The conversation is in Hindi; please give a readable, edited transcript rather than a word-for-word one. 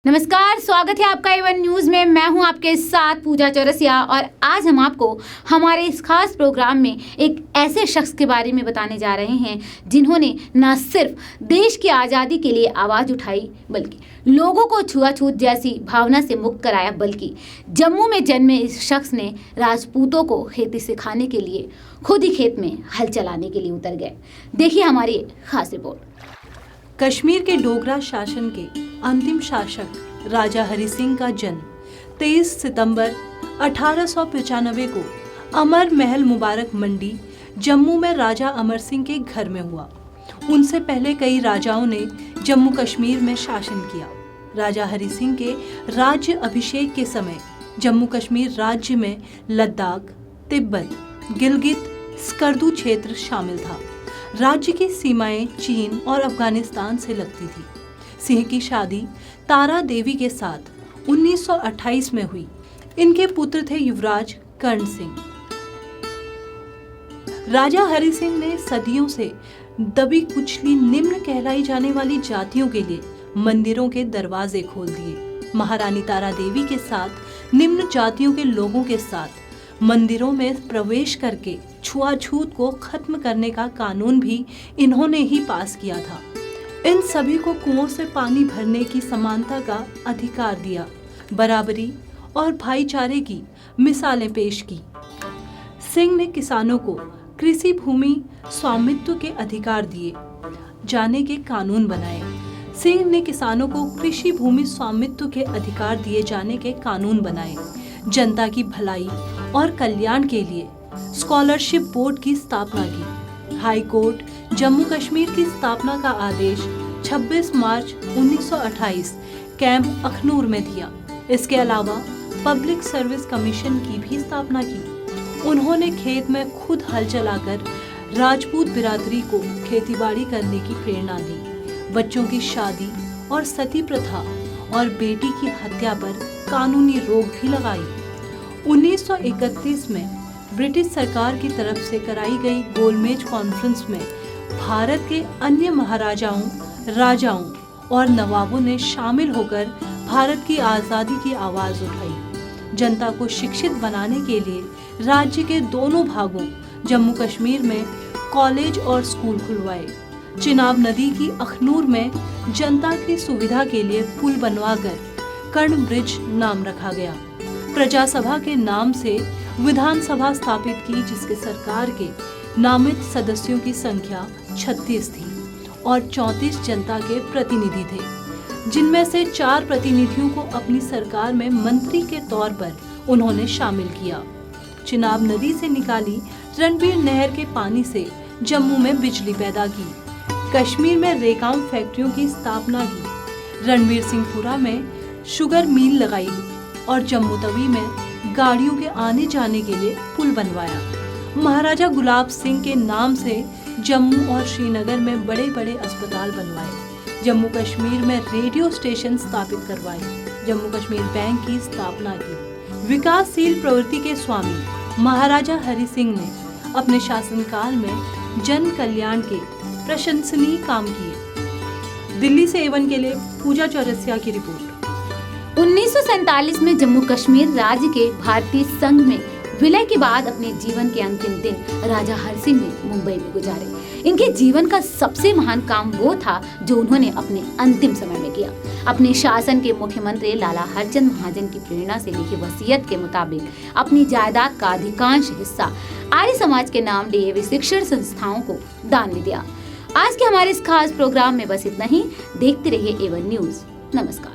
नमस्कार, स्वागत है आपका एवन न्यूज में। मैं हूं आपके साथ पूजा चौरसिया और आज हम आपको हमारे इस खास प्रोग्राम में एक ऐसे शख्स के बारे में बताने जा रहे हैं जिन्होंने न सिर्फ देश की आज़ादी के लिए आवाज़ उठाई बल्कि लोगों को छुआछूत जैसी भावना से मुक्त कराया। बल्कि जम्मू में जन्मे इस शख्स ने राजपूतों को खेती सिखाने के लिए खुद ही खेत में हल चलाने के लिए उतर गए। देखिए हमारी खास रिपोर्ट। कश्मीर के डोगरा शासन के अंतिम शासक राजा हरि सिंह का जन्म 23 सितंबर 1895 को अमर महल मुबारक मंडी जम्मू में राजा अमर सिंह के घर में हुआ। उनसे पहले कई राजाओं ने जम्मू कश्मीर में शासन किया। राजा हरि सिंह के राज्य अभिषेक के समय जम्मू कश्मीर राज्य में लद्दाख, तिब्बत, गिलगित, स्कर्दू क्षेत्र शामिल था। राज्य की सीमाएं चीन और अफगानिस्तान से लगती थी। सिंह की शादी तारा देवी के साथ 1928 में हुई। इनके पुत्र थे युवराज कर्ण सिंह। राजा हरि सिंह ने सदियों से दबी कुचली निम्न कहलाई जाने वाली जातियों के लिए मंदिरों के दरवाजे खोल दिए। महारानी तारा देवी के साथ निम्न जातियों के लोगों के साथ मंदिरों में प्रवेश करके छुआछूत को खत्म करने का कानून भी इन्होंने ही पास किया था। इन सभी को कुओं से पानी भरने की समानता का अधिकार दिया। बराबरी और भाईचारे की मिसालें पेश की। सिंह ने किसानों को कृषि भूमि स्वामित्व के अधिकार दिए जाने के कानून बनाए। सिंह ने किसानों को कृषि भूमि स्वामित्व के अधिकार दिए जाने के कानून बनाए। जनता की भलाई और कल्याण के लिए स्कॉलरशिप बोर्ड की स्थापना की। हाई कोर्ट जम्मू कश्मीर की स्थापना का आदेश 26 मार्च 1928 कैंप अखनूर में दिया। इसके अलावा पब्लिक सर्विस कमीशन की भी स्थापना की। उन्होंने खेत में खुद हल चलाकर राजपूत बिरादरी को खेतीबाड़ी करने की प्रेरणा दी। बच्चों की शादी और सती प्रथा और बेटी की हत्या पर कानूनी रोक भी लगाई। 1931 में ब्रिटिश सरकार की तरफ से कराई गई गोलमेज कॉन्फ्रेंस में भारत के अन्य महाराजाओं, राजाओं और नवाबों ने शामिल होकर भारत की आज़ादी की आवाज़ उठाई। जनता को शिक्षित बनाने के लिए राज्य के दोनों भागों जम्मू कश्मीर में कॉलेज और स्कूल खुलवाए। चिनाब नदी की अखनूर में जनता की सुविधा के लिए पुल बनवाकर कर्ण ब्रिज नाम रखा गया। प्रजा सभा के नाम से विधानसभा स्थापित की, जिसके सरकार के नामित सदस्यों की संख्या 36 थी और 34 जनता के प्रतिनिधि थे, जिनमें से 4 प्रतिनिधियों को अपनी सरकार में मंत्री के तौर पर उन्होंने शामिल किया। चिनाब नदी से निकाली रणबीर नहर के पानी से जम्मू में बिजली पैदा की। कश्मीर में रेकाम फैक्ट्रियों की स्थापना की। रणवीर सिंहपुरा में शुगर मिल लगाई और जम्मू तवी में गाड़ियों के आने जाने के लिए पुल बनवाया। महाराजा गुलाब सिंह के नाम से जम्मू और श्रीनगर में बड़े बड़े अस्पताल बनवाए। जम्मू कश्मीर में रेडियो स्टेशन स्थापित करवाए। जम्मू कश्मीर बैंक की स्थापना की। विकासशील प्रवृत्ति के स्वामी महाराजा हरि सिंह ने अपने शासनकाल में जन कल्याण के प्रशंसनीय काम किए। दिल्ली से एवन के लिए पूजा चौरसिया की रिपोर्ट। 1947 में जम्मू कश्मीर राज्य के भारतीय संघ में विलय के बाद अपने जीवन के अंतिम दिन राजा हरि सिंह ने मुंबई में गुजारे। इनके जीवन का सबसे महान काम वो था जो उन्होंने अपने अंतिम समय में किया। अपने शासन के मुख्यमंत्री लाला हरचंद महाजन की प्रेरणा से लिखी वसीयत के मुताबिक अपनी जायदाद का अधिकांश हिस्सा आर्य समाज के नाम डीएवी शिक्षण संस्थाओं को दान में दिया। आज के हमारे इस खास प्रोग्राम में बस इतना ही। देखते रहिए एवन न्यूज। नमस्कार।